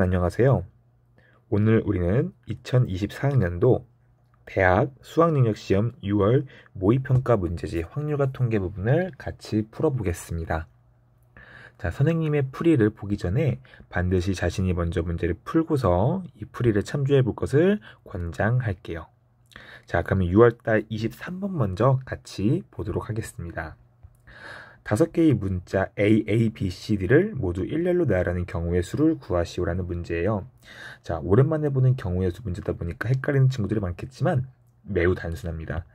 안녕하세요. 오늘 우리는 2024학년도 대학 수학능력시험 6월 모의평가 문제지 확률과 통계 부분을 같이 풀어보겠습니다. 자, 선생님의 풀이를 보기 전에 반드시 자신이 먼저 문제를 풀고서 이 풀이를 참조해 볼 것을 권장할게요. 자, 그러면 6월달 23번 먼저 같이 보도록 하겠습니다. 5개의 문자 A, A, B, C, D를 모두 일렬로 나열하는 경우의 수를 구하시오라는 문제예요. 자, 오랜만에 보는 경우의 수 문제다 보니까 헷갈리는 친구들이 많겠지만 매우 단순합니다.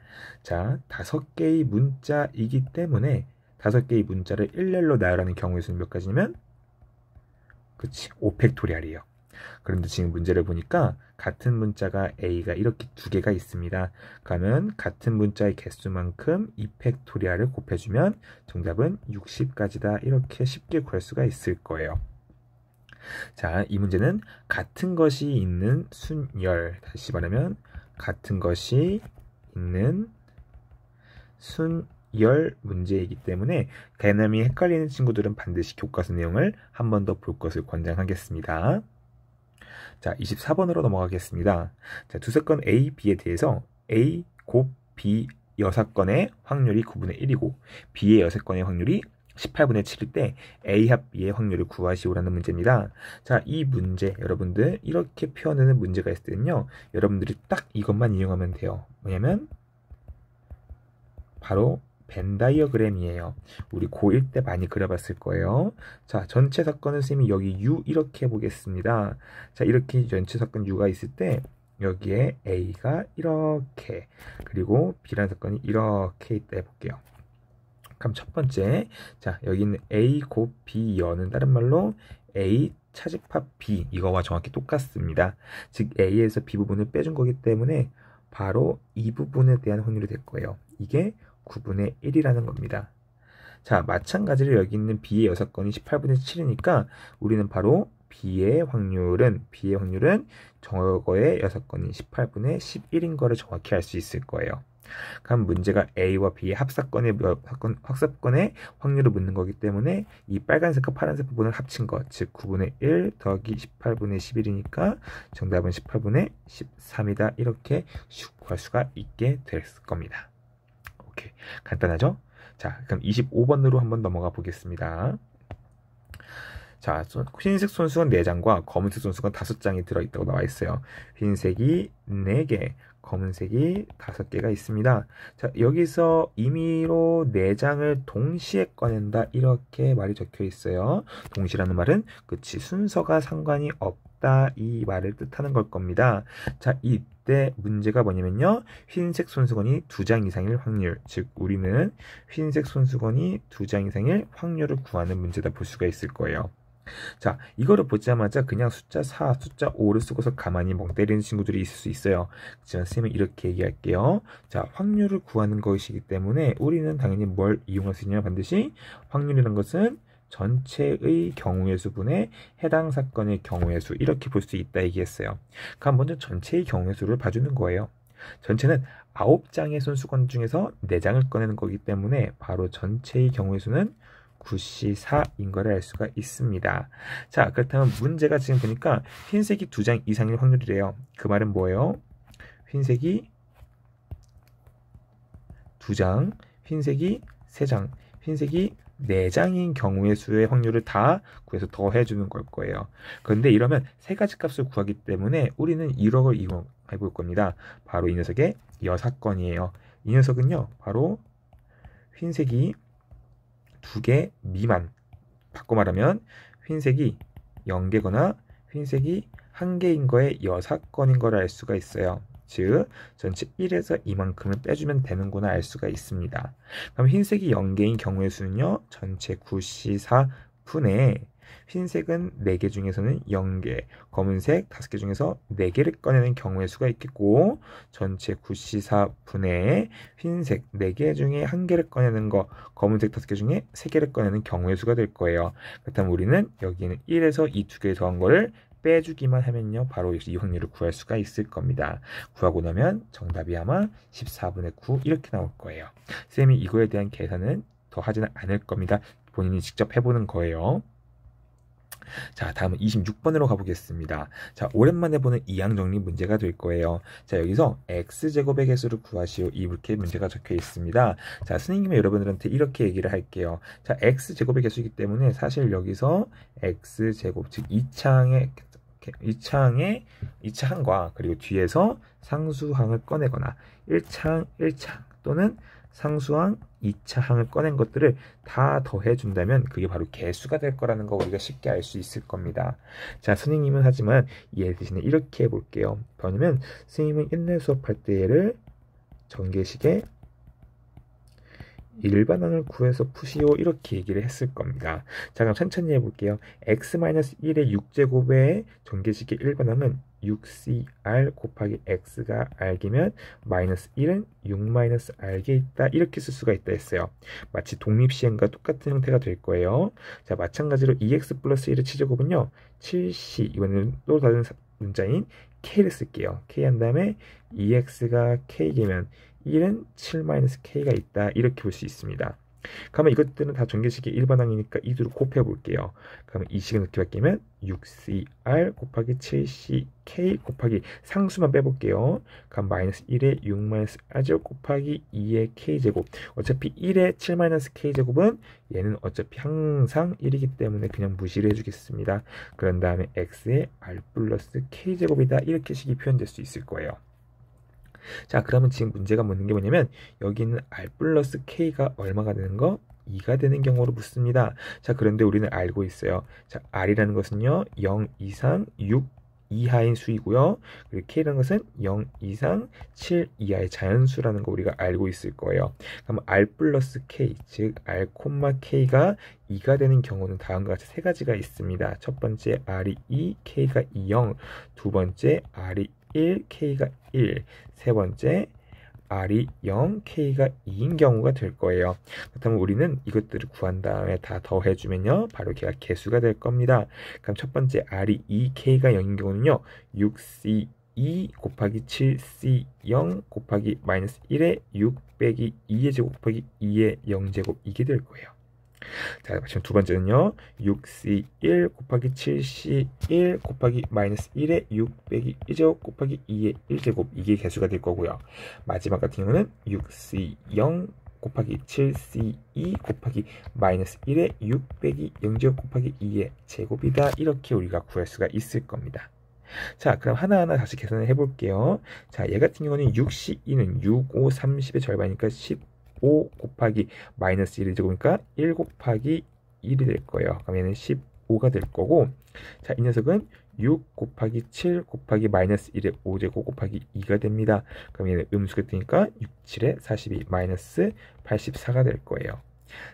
자, 5개의 문자이기 때문에 5개의 문자를 일렬로 나열하는 경우의 수는 몇 가지냐면 그치, 5팩토리알이에요. 그런데 지금 문제를 보니까 같은 문자가 A가 이렇게 2개가 있습니다. 그러면 같은 문자의 개수만큼 2팩토리알을 곱해주면 정답은 60까지다. 이렇게 쉽게 구할 수가 있을 거예요. 자, 이 문제는 같은 것이 있는 순열, 다시 말하면 같은 것이 있는 순열 문제이기 때문에 개념이 헷갈리는 친구들은 반드시 교과서 내용을 한 번 더 볼 것을 권장하겠습니다. 자, 24번으로 넘어가겠습니다. 자, 두 사건 A, B에 대해서 A 곱 B 6건의 확률이 9분의 1이고 B의 6건의 확률이 18분의 7일 때 A 합 B의 확률을 구하시오라는 문제입니다. 자, 이 문제 여러분들 이렇게 표현하는 문제가 있을 때는요, 여러분들이 딱 이것만 이용하면 돼요. 뭐냐면 바로 벤 다이어그램이에요. 우리 고1 때 많이 그려봤을 거예요. 자, 전체 사건은 쌤이 여기 U 이렇게 해보겠습니다. 자, 이렇게 전체 사건 U가 있을 때 여기에 A가 이렇게, 그리고 B라는 사건이 이렇게 있다 해볼게요. 그럼 첫 번째, 자, 여기 있는 A 곱 B 여는 다른 말로 A 차집합 B, 이거와 정확히 똑같습니다. 즉 A에서 B 부분을 빼준 거기 때문에 바로 이 부분에 대한 확률이 될 거예요. 이게 9분의 1이라는 겁니다. 자, 마찬가지로 여기 있는 B의 6건이 18분의 7이니까 우리는 바로 B의 확률은 저거의 6건이 18분의 11인 거를 정확히 알 수 있을 거예요. 그럼 문제가 A와 B의 합사건의 확률을 묻는 거기 때문에 이 빨간색과 파란색 부분을 합친 것, 즉 9분의 1 더하기 18분의 11이니까 정답은 18분의 13이다. 이렇게 슉 구할 수가 있게 될 겁니다. 오케이, 간단하죠? 자, 그럼 25번으로 한번 넘어가 보겠습니다. 자, 흰색 손수건 4장과 검은색 손수건 5장이 들어있다고 나와 있어요. 흰색이 4개, 검은색이 5개가 있습니다. 자, 여기서 임의로 4장을 동시에 꺼낸다, 이렇게 말이 적혀 있어요. 동시라는 말은 그치, 순서가 상관이 없다, 이 말을 뜻하는 걸 겁니다. 자, 이때 문제가 뭐냐면요, 흰색 손수건이 2장 이상일 확률, 즉 우리는 흰색 손수건이 2장 이상일 확률을 구하는 문제다 볼 수가 있을 거예요. 자, 이거를 보자마자 그냥 숫자 4, 숫자 5를 쓰고서 가만히 멍 때리는 친구들이 있을 수 있어요. 하지만 쌤은 이렇게 얘기할게요. 자, 확률을 구하는 것이기 때문에 우리는 당연히 뭘 이용할 수 있냐면 반드시 확률이라는 것은 전체의 경우의 수분에 해당 사건의 경우의 수, 이렇게 볼 수 있다 얘기했어요. 그럼 먼저 전체의 경우의 수를 봐주는 거예요. 전체는 9장의 손수건 중에서 4장을 꺼내는 거기 때문에 바로 전체의 경우의 수는 9C4인 거를 알 수가 있습니다. 자, 그렇다면 문제가 지금 보니까 흰색이 2장 이상일 확률이래요. 그 말은 뭐예요? 흰색이 2장, 흰색이 3장, 흰색이 4장인 경우의 수의 확률을 다 구해서 더해주는 걸 거예요. 그런데 이러면 3가지 값을 구하기 때문에 우리는 1억을 이용해 볼 겁니다. 바로 이 녀석의 6건이에요. 이 녀석은요, 바로 흰색이 2개 미만, 바꿔 말하면 흰색이 0개거나 흰색이 1개인 거에 6건인 걸 알 수가 있어요. 즉 전체 1에서 이만큼을 빼주면 되는구나 알 수가 있습니다. 그럼 흰색이 0개인 경우의 수는요, 전체 9C4분의 흰색은 4개 중에서는 0개, 검은색 5개 중에서 4개를 꺼내는 경우의 수가 있겠고, 전체 9C4분의 흰색 4개 중에 1개를 꺼내는 거, 검은색 5개 중에 3개를 꺼내는 경우의 수가 될 거예요. 그렇다면 우리는 여기는 1에서 이 2개 더한 거를 빼주기만 하면요, 바로 이 확률을 구할 수가 있을 겁니다. 구하고 나면 정답이 아마 14분의 9 이렇게 나올 거예요. 쌤이 이거에 대한 계산은 더 하지는 않을 겁니다. 본인이 직접 해보는 거예요. 자, 다음은 26번으로 가보겠습니다. 자, 오랜만에 보는 이항 정리 문제가 될 거예요. 자, 여기서 x제곱의 개수를 구하시오. 이렇게 문제가 적혀 있습니다. 자, 선생님이 여러분들한테 이렇게 얘기를 할게요. 자, x제곱의 개수이기 때문에 사실 여기서 x제곱, 즉 2차항과 그리고 뒤에서 상수항을 꺼내거나 1차항 또는 상수항 2차항을 꺼낸 것들을 다 더해준다면 그게 바로 개수가 될 거라는 거 우리가 쉽게 알 수 있을 겁니다. 자, 선생님은 하지만 얘 대신에 이렇게 해볼게요. 왜냐면 선생님은 옛날 수업할 때 얘를 전개식에 일반항을 구해서 푸시오 이렇게 얘기를 했을 겁니다. 자, 그럼 천천히 해볼게요. x-1의 6제곱의 전개식의 일반항은 6cr 곱하기 x가 r이면 마이너스 1은 6-r에 있다 이렇게 쓸 수가 있다 했어요. 마치 독립시행과 똑같은 형태가 될 거예요. 자, 마찬가지로 2x 플러스 1의 치제곱은요 7c, 이번에는 또 다른 문자인 k를 쓸게요. k 한 다음에 2x가 k이면 1은 7-k가 있다 이렇게 볼 수 있습니다. 그러면 이것들은 다 전개식의 일반항이니까 이 두를 곱해 볼게요. 그러면 이 식은 어떻게 바뀌면 6cr 곱하기 7ck 곱하기 상수만 빼볼게요. 그럼 마이너스 1에 6-r제곱 곱하기 2의 k제곱. 어차피 1의 7-k제곱은 얘는 어차피 항상 1이기 때문에 그냥 무시를 해주겠습니다. 그런 다음에 x의 r 플러스 k제곱이다 이렇게 식이 표현될 수 있을 거예요. 자, 그러면 지금 문제가 묻는 게 뭐냐면 여기는 r 플러스 k가 얼마가 되는 거? 2가 되는 경우로 묻습니다. 자, 그런데 우리는 알고 있어요. 자, r이라는 것은요 0 이상 6 이하인 수이고요. 그리고 k라는 것은 0 이상 7 이하의 자연수라는 거 우리가 알고 있을 거예요. 그럼 r 플러스 k, 즉 r, k가 2가 되는 경우는 다음과 같이 세 가지가 있습니다. 첫 번째 r이 2, k가 2, 0. 두 번째 r이 1, k가 1. 세 번째 r이 0, k가 2인 경우가 될 거예요. 그렇다면 우리는 이것들을 구한 다음에 다 더해주면요 바로 걔가 개수가 될 겁니다. 그럼 첫 번째 r이 2, k가 0인 경우는요 6c2 곱하기 7c0 곱하기 마이너스 1에 6 빼기 2의 제곱 곱하기 2의 0제곱 이게 될 거예요. 자, 지금 두 번째는요 6c1 곱하기 7c1 곱하기 마이너스 1에 6 빼기 1제곱 곱하기 2의 1제곱 이게 개수가 될 거고요. 마지막 같은 경우는 6c0 곱하기 7c2 곱하기 마이너스 1에 6 빼기 0제곱 곱하기 2의 제곱이다 이렇게 우리가 구할 수가 있을 겁니다. 자, 그럼 하나하나 다시 계산을 해볼게요. 자, 얘 같은 경우는 6c2는 6, 5, 30의 절반이니까 15 곱하기 마이너스 1이 제곱이니까 1 곱하기 1이 될 거예요. 그럼 얘는 15가 될 거고, 자, 이 녀석은 6 곱하기 7 곱하기 마이너스 1의 5제곱 곱하기 2가 됩니다. 그럼 얘는 음수가 되니까 6, 7에 42 마이너스 84가 될 거예요.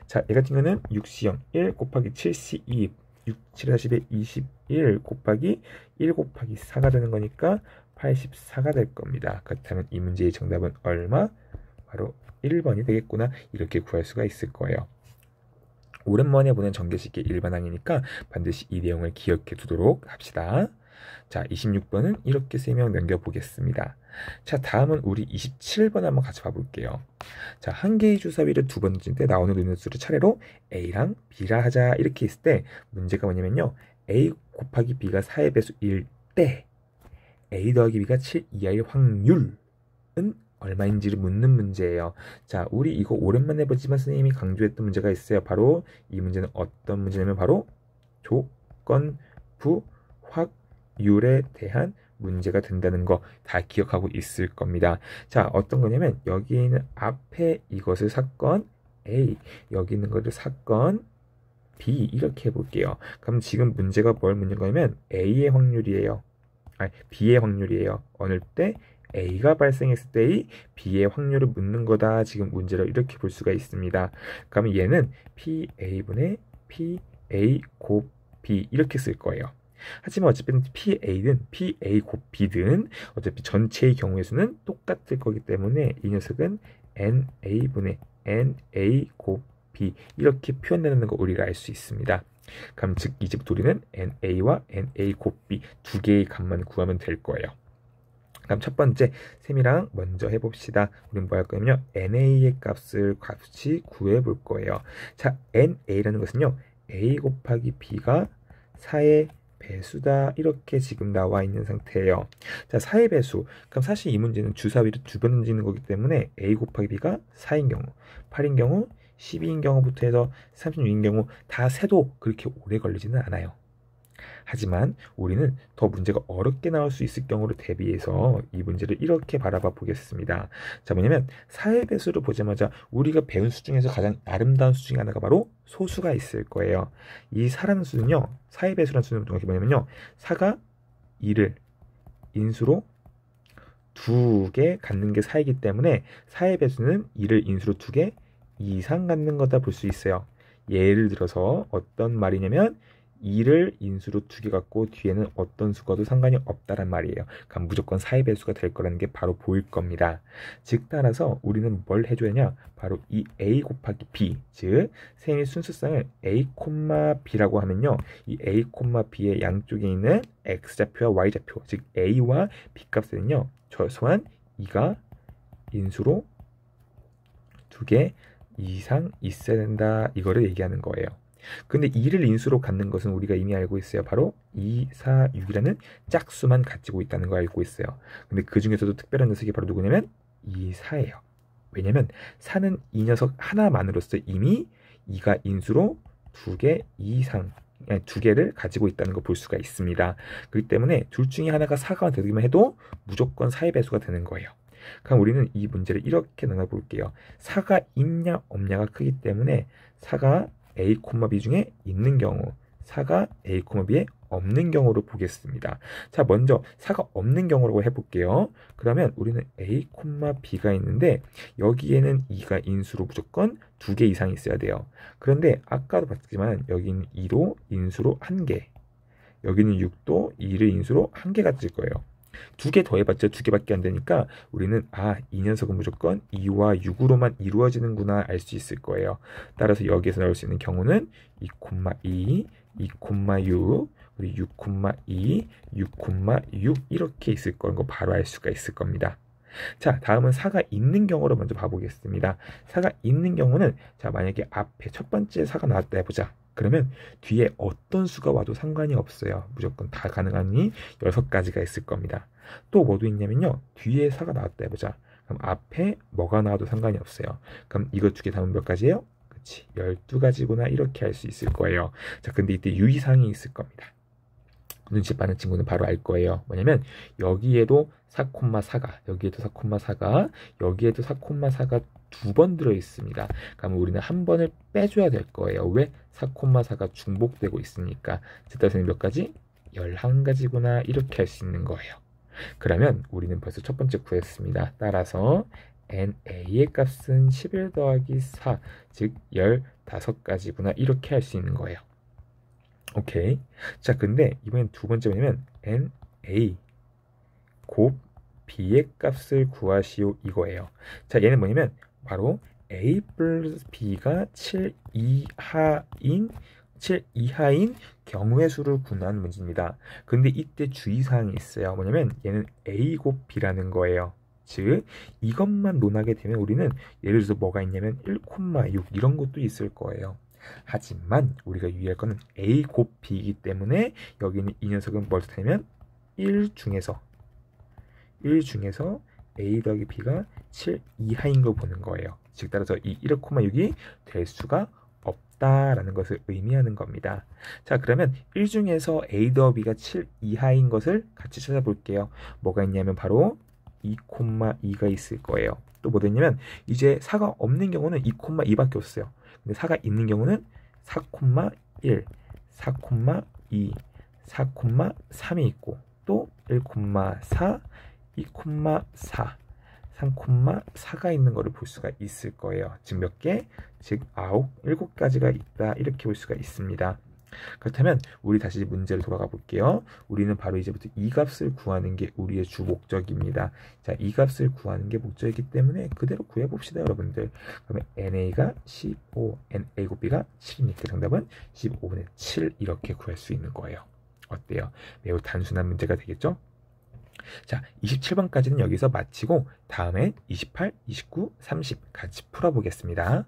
자, 얘 같은 경우는 6c0 1 곱하기 7c2 6, 7, 40에 21 곱하기 1 곱하기 4가 되는 거니까 84가 될 겁니다. 그렇다면 이 문제의 정답은 얼마? 바로 1번이 되겠구나 이렇게 구할 수가 있을 거예요. 오랜만에 보는 전개식의 일반항이니까 반드시 이 내용을 기억해 두도록 합시다. 자, 26번은 이렇게 설명 넘겨보겠습니다. 자, 다음은 우리 27번 한번 같이 봐볼게요. 자, 한 개의 주사위를 두 번째인데 나오는 눈수를 차례로 A랑 B라 하자 이렇게 있을 때 문제가 뭐냐면요. A 곱하기 B가 4의 배수일 때 A 더하기 B가 7 이하일 확률은 얼마인지를 묻는 문제예요. 자, 우리 이거 오랜만에 보지만 선생님이 강조했던 문제가 있어요. 바로 이 문제는 어떤 문제냐면 바로 조건부 확률에 대한 문제가 된다는 거 다 기억하고 있을 겁니다. 자, 어떤 거냐면 여기 있는 앞에 이것을 사건 A, 여기 있는 것을 사건 B 이렇게 해볼게요. 그럼 지금 문제가 뭘 묻는 거냐면 A의 확률이에요. 아니, B의 확률이에요. 어느 때? A가 발생했을 때의 B의 확률을 묻는 거다. 지금 문제를 이렇게 볼 수가 있습니다. 그러면 얘는 PA분의 PA 곱 B 이렇게 쓸 거예요. 하지만 어차피 PA든 PA 곱 B든 어차피 전체의 경우의 수는 똑같을 거기 때문에 이 녀석은 NA분의 NA 곱 B 이렇게 표현되는 거 우리가 알 수 있습니다. 그럼 즉 이제부터 우리는 NA와 NA 곱 B 두 개의 값만 구하면 될 거예요. 그럼 첫 번째 셈이랑 먼저 해봅시다. 우리는 뭐 할 거냐면요. NA의 값을 같이 구해 볼 거예요. 자, NA라는 것은요. A 곱하기 B가 4의 배수다 이렇게 지금 나와 있는 상태예요. 자, 4의 배수. 그럼 사실 이 문제는 주사위를 두 번 던지는 거기 때문에 a 곱하기 b가 4인 경우, 8인 경우, 12인 경우부터 해서 36인 경우 다 세도 그렇게 오래 걸리지는 않아요. 하지만 우리는 더 문제가 어렵게 나올 수 있을 경우를 대비해서 이 문제를 이렇게 바라봐 보겠습니다. 자, 뭐냐면 4의 배수를 보자마자 우리가 배운 수 중에서 가장 아름다운 수 중에 하나가 바로 소수가 있을 거예요. 이 4라는 수는요, 4의 배수라는 수는 뭐냐면요, 4가 2를 인수로 2개 갖는 게 4이기 때문에 4의 배수는 2를 인수로 2개 이상 갖는 거다 볼 수 있어요. 예를 들어서 어떤 말이냐면 2를 인수로 2개 갖고 뒤에는 어떤 수가도 상관이 없다란 말이에요. 그럼 무조건 4의 배수가 될 거라는 게 바로 보일 겁니다. 즉 따라서 우리는 뭘 해줘야 하냐? 바로 이 a 곱하기 b, 즉 셈의 순수성을 a, b라고 하면요, 이 a, b의 양쪽에 있는 x좌표와 y좌표, 즉 a와 b 값은요 최소한 2가 인수로 2개 이상 있어야 된다, 이거를 얘기하는 거예요. 근데 2를 인수로 갖는 것은 우리가 이미 알고 있어요. 바로 2, 4, 6이라는 짝수만 가지고 있다는 거 알고 있어요. 근데 그 중에서도 특별한 녀석이 바로 누구냐면 2, 4예요. 왜냐면 4는 이 녀석 하나만으로서 이미 2가 인수로 2개 이상, 2개를 가지고 있다는 거 볼 수가 있습니다. 그렇기 때문에 둘 중에 하나가 4가 되기만 해도 무조건 4의 배수가 되는 거예요. 그럼 우리는 이 문제를 이렇게 나눠볼게요. 4가 있냐 없냐가 크기 때문에 4가 a, b 중에 있는 경우, 4가 a, b에 없는 경우로 보겠습니다. 자, 먼저 4가 없는 경우라고 해볼게요. 그러면 우리는 a, b가 있는데 여기에는 2가 인수로 무조건 2개 이상 있어야 돼요. 그런데 아까도 봤지만 여기는 2로 인수로 1개, 여기는 6도 2를 인수로 1개 가질 거예요. 2개 더해봤자 2개밖에 안 되니까 우리는 이 녀석은 무조건 2와 6으로만 이루어지는구나 알 수 있을 거예요. 따라서 여기에서 나올 수 있는 경우는 2,2, 2,6, 우리 6,2, 6,6 이렇게 있을 거는 거 바로 알 수가 있을 겁니다. 자, 다음은 4가 있는 경우를 먼저 봐보겠습니다. 4가 있는 경우는, 자, 만약에 앞에 첫 번째 4가 나왔다 해보자. 그러면 뒤에 어떤 수가 와도 상관이 없어요. 무조건 다 가능하니 6가지가 있을 겁니다. 또 뭐도 있냐면요, 뒤에 4가 나왔다 해보자. 그럼 앞에 뭐가 나와도 상관이 없어요. 그럼 이거 두 개 다음은 몇 가지예요? 그치, 12가지구나 이렇게 할 수 있을 거예요. 자, 근데 이때 유의사항이 있을 겁니다. 눈치 빠른 친구는 바로 알 거예요. 뭐냐면 여기에도 4,4가, 여기에도 4,4가, 여기에도 4,4가 두 번 들어 있습니다. 그러면 우리는 한 번을 빼줘야 될 거예요. 왜? 4,4가 중복되고 있으니까. 즉 따라서 몇 가지? 11가지구나 이렇게 할 수 있는 거예요. 그러면 우리는 벌써 첫 번째 구했습니다. 따라서 NA의 값은 11 더하기 4, 즉 15가지구나 이렇게 할 수 있는 거예요. 오케이. 자, 근데 이번엔 두 번째 뭐냐면 NA 곱 B의 값을 구하시오 이거예요. 자, 얘는 뭐냐면 바로 A 플러스 B가 7 이하인 경우의 수를 구하는 문제입니다. 근데 이때 주의사항이 있어요. 뭐냐면 얘는 A 곱 B라는 거예요. 즉 이것만 논하게 되면 우리는 예를 들어서 뭐가 있냐면 1,6 이런 것도 있을 거예요. 하지만 우리가 유의할 거는 A 곱 B이기 때문에 여기는 이 녀석은 뭘 뜻하냐면 1 중에서 A 더하기 B가 7 이하인 걸 보는 거예요. 즉 따라서 이 1,6이 될 수가 없다라는 것을 의미하는 겁니다. 자, 그러면 1 중에서 A 더하기 B가 7 이하인 것을 같이 찾아볼게요. 뭐가 있냐면 바로 2,2가 있을 거예요. 또 뭐가 있냐면 이제 4가 없는 경우는 2,2밖에 없어요. 근데 4가 있는 경우는 4,1, 4,2, 4,3이 있고 또 1,4, 2,4, 3,4가 있는 것을 볼 수가 있을 거예요. 즉 몇 개? 즉 7가지가 있다 이렇게 볼 수가 있습니다. 그렇다면 우리 다시 문제로 돌아가 볼게요. 우리는 바로 이제부터 이 값을 구하는 게 우리의 주 목적입니다. 자, 이 값을 구하는 게 목적이기 때문에 그대로 구해봅시다, 여러분들. 그러면 NA가 15, NA 곱 B가 7이니까 정답은 15분의 7 이렇게 구할 수 있는 거예요. 어때요? 매우 단순한 문제가 되겠죠? 자, 27번까지는 여기서 마치고 다음에 28, 29, 30 같이 풀어보겠습니다.